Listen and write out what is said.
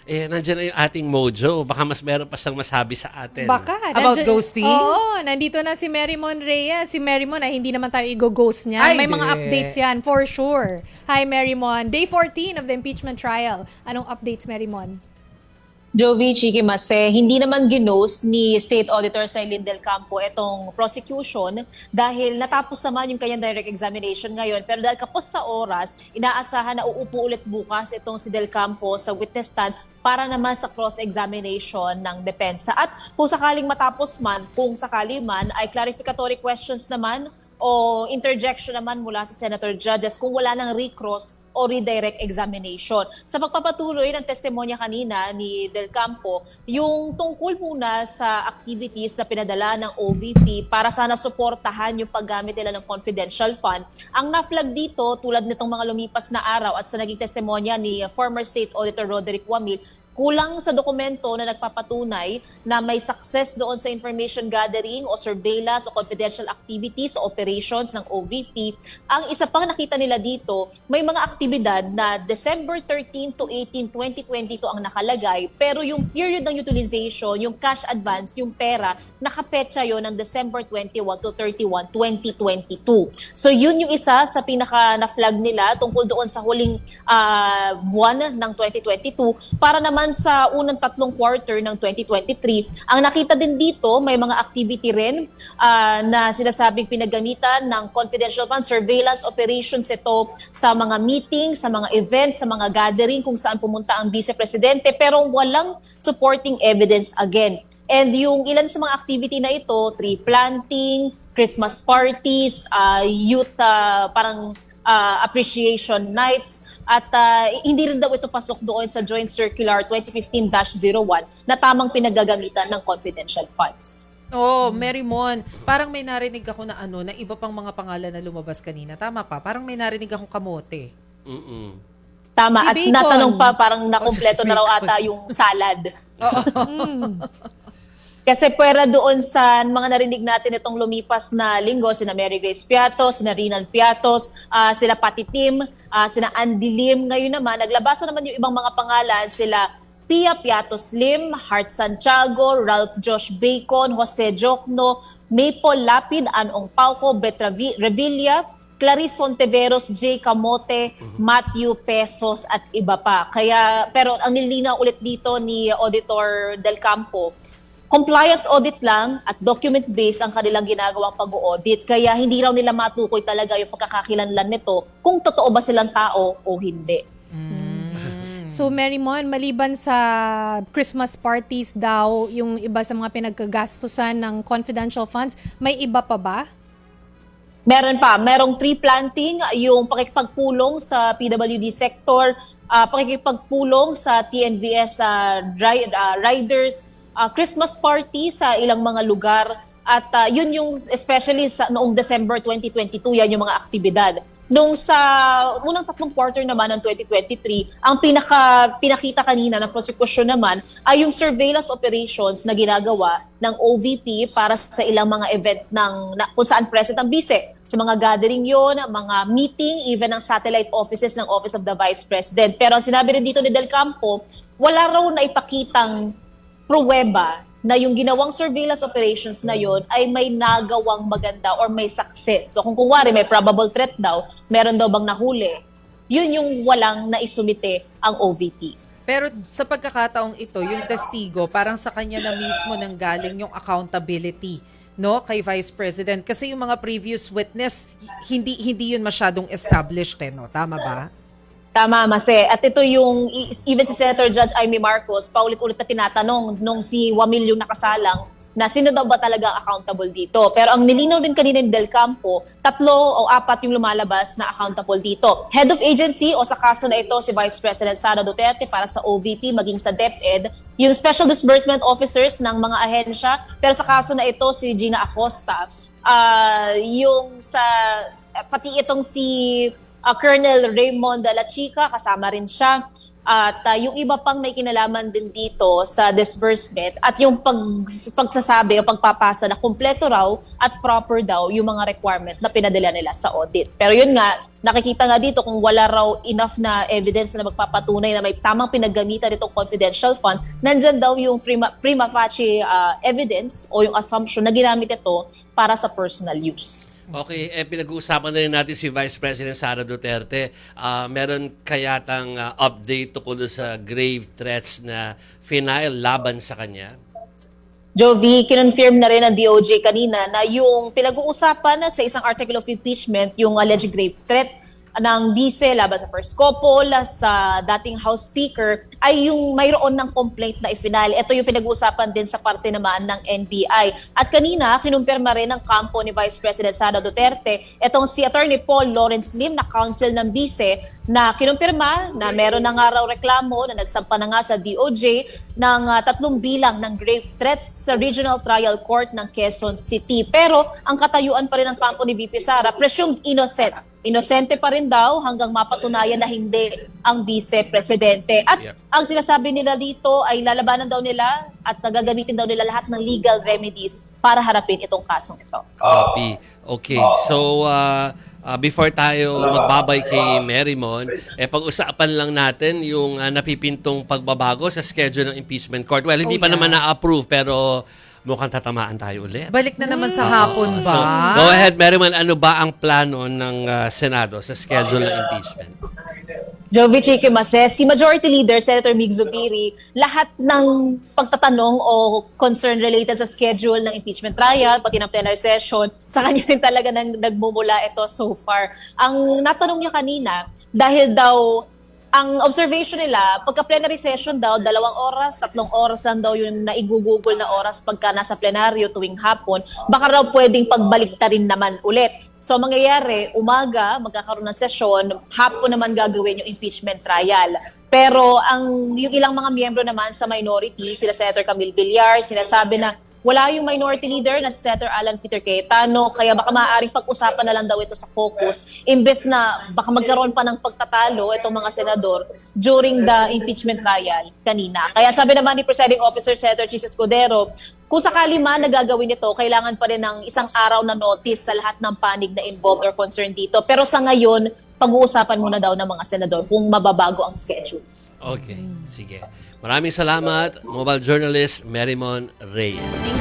nandiyan na yung ating Mojo. Baka mas meron pa siyang masabi sa atin. Baka. About ghosting? Oo, nandito na si Merrimon Reyes. Si Merrimon ay hindi naman tayo i-ghost niya. Ay, May mga di. updates yan, for sure. Hi, Merrimon. Day 14 of the impeachment trial. Anong updates, Merrimon? Jovi, Chiki Mase, hindi naman ginos ni State Auditor Sailin Del Campo itong prosecution dahil natapos naman yung kanyang direct examination ngayon. Pero dahil kapos sa oras, inaasahan na uupo ulit bukas itong si Del Campo sa witness stand para naman sa cross-examination ng depensa. At kung sakaling matapos man, kung sakali man, ay clarificatory questions naman o interjection naman mula sa Senator Judges kung wala nang recross o redirect examination. Sa pagpapatuloy ng testimonya kanina ni Del Campo, yung tungkol muna sa activities na pinadala ng OVP para sana suportahan yung paggamit nila ng confidential fund. Ang na-flag dito, tulad nitong mga lumipas na araw at sa naging testimonya ni former State Auditor Roderick Wamil, kulang sa dokumento na nagpapatunay na may success doon sa information gathering o surveillance o confidential activities o operations ng OVP. Ang isa pang nakita nila dito, may mga aktibidad na December 13 to 18, 2022 ang nakalagay, pero yung period ng utilization, yung cash advance, yung pera, nakapetsa yon ng December 21 to 31, 2022. So yun yung isa sa pinaka na-flag nila tungkol doon sa huling buwan ng 2022 para naman sa unang tatlong quarter ng 2023. Ang nakita din dito, may mga activity rin na sinasabing pinagamitan ng confidential fund, surveillance operations ito sa mga meetings, sa mga events, sa mga gathering kung saan pumunta ang Vice Presidente pero walang supporting evidence again. And yung ilan sa mga activity na ito, tree planting, Christmas parties, youth appreciation nights, at hindi rin daw ito pasok doon sa Joint Circular 2015-01 na tamang pinagagamitan ng confidential funds. Oh, Merrimon, parang may narinig ako na na iba pang mga pangalan na lumabas kanina. Tama pa, parang may narinig akong kamote. Tama, Si at Bacon. natanong pa, parang nakumpleto si na raw Bacon. ata yung salad. Kasi pwera doon sa mga narinig natin itong lumipas na linggo, sina Mary Grace Piatos, sina Rinald Piatos, sila Pati Tim, sina Andy Lim. Ngayon naman, naglabasan naman yung ibang mga pangalan, sila Pia Piatos Lim, Hart Santiago, Ralph Josh Bacon, Jose Jokno, Maple Lapid, Anong Pauco, Bet Revilla, Clarice Sonteveros, Jay Camote, Matthew Pesos at iba pa. Pero ang nilinaw ulit dito ni Auditor Del Campo, compliance audit lang at document-based ang kanilang ginagawang pag-audit. Kaya hindi raw nila matukoy talaga yung pagkakakilanlan nito kung totoo ba silang tao o hindi. So, Merrimon, maliban sa Christmas parties daw, yung iba sa mga pinagkagastusan ng confidential funds, may iba pa ba? Meron pa. Merong tree planting, yung pakikipagpulong sa PWD sector, pakikipagpulong sa TNVS riders, Christmas party sa ilang mga lugar, at yun yung especially sa noong December 2022, yan yung mga aktibidad. Nung sa unang tatlong quarter naman ng 2023, ang pinakita kanina ng prosecution naman ay yung surveillance operations na ginagawa ng OVP para sa ilang mga event kung saan present ang vice. Sa mga gathering yon, mga meeting, even ang satellite offices ng Office of the Vice President. Pero sinabi rin dito ni Del Campo, wala raw na ipakitang pruweba na yung ginawang surveillance operations na yon ay may nagawang maganda or may success. So kung kuwari may probable threat daw, meron daw bang nahuli, yun yung walang naisumite ang OVP. Pero sa pagkakataong ito, yung testigo, parang sa kanya na mismo nang galing yung accountability, no, kay Vice President. Kasi yung mga previous witness, hindi yun masyadong established, no? Tama ba? Tama, Mase. At ito yung, even si Senator Judge Amy Marcos, paulit-ulit na tinatanong nung si Wamil yung nakasalang na sino daw ba talaga accountable dito. Pero ang nilinaw din kanina ni Del Campo, 3 o 4 yung lumalabas na accountable dito. Head of agency o sa kaso na ito si Vice President Sara Duterte para sa OVP maging sa DepEd, yung special disbursement officers ng mga ahensya, pero sa kaso na ito si Gina Acosta, yung sa pati itong si Colonel Raymond de la Chica, kasama rin siya. at yung iba pang may kinalaman din dito sa disbursement at yung pagsasabi o pagpapasa na kumpleto raw at proper daw yung mga requirement na pinadala nila sa audit. Pero yun nga, nakikita nga dito kung wala raw enough na evidence na magpapatunay na may tamang pinaggamitan itong confidential fund, nandyan daw yung prima facie evidence o yung assumption na ginamit ito para sa personal use. Okay, pinag-uusapan na rin natin si Vice President Sara Duterte. Meron kayatang update tungkol sa grave threats na final laban sa kanya? Jovi, kinonfirm na rin ng DOJ kanina na yung pinag-uusapan na sa isang article of impeachment, yung alleged grave threat ng bise laban sa First Couple, sa dating House Speaker, ay yung mayroon ng complaint na ifinal. Ito yung pinag-uusapan din sa parte naman ng NBI. At kanina, kinumpirma rin ng kampo ni Vice President Sara Duterte, itong si Attorney Paul Lawrence Lim na counsel ng bise, na kinumpirma na meron na nga raw reklamo na nagsampa na nga sa DOJ ng 3 bilang ng grave threats sa Regional Trial Court ng Quezon City. Pero ang katayuan pa rin ng kampo ni VP Sara, presumed innocent. Inosente pa rin daw hanggang mapatunayan na hindi ang vice-presidente. At ang sinasabi nila dito ay lalabanan daw nila at gagamitin daw nila lahat ng legal remedies para harapin itong kasong ito. Copy. Okay, so before tayo magbabay kay Marymon, pag-usapan lang natin yung napipintong pagbabago sa schedule ng impeachment court. Well, hindi pa naman na-approve pero mukhang tatamaan tayo ulit. Balik na naman sa hapon ba? So, go ahead, Marymon. Ano ba ang plano ng Senado sa schedule ng impeachment? Jovi Chiqui Mase, si Majority Leader Senator Mig Zubiri, lahat ng pagtatanong o concern related sa schedule ng impeachment trial, pati ng plenary session, sa kanya rin talaga nagmumula ito so far. Ang natanong niya kanina, dahil daw ang observation nila, pagka plenary session daw, 2 oras, 3 oras lang daw yung naigugugol na oras pagka nasa plenaryo tuwing hapon, baka raw pwedeng pagbaliktarin naman ulit. So mangyayari, umaga, magkakaroon ng session, hapon naman gagawin yung impeachment trial. Pero yung ilang mga miyembro naman sa minority, sila Senator Camille Villar, sinasabi na wala yung minority leader na si Senator Alan Peter Cayetano, kaya baka maaaring pag-usapan na lang daw ito sa caucus, imbes na baka magkaroon pa ng pagtatalo itong mga senador during the impeachment trial kanina. Kaya sabi naman ni Presiding Officer Senator Chis Escudero, kung sakali man nagagawin ito, kailangan pa rin ng isang araw na notice sa lahat ng panig na involved or concerned dito. Pero sa ngayon, pag-uusapan muna daw ng mga senador kung mababago ang schedule. Okay, sige. Maraming salamat, mobile journalist Marymon Reyes.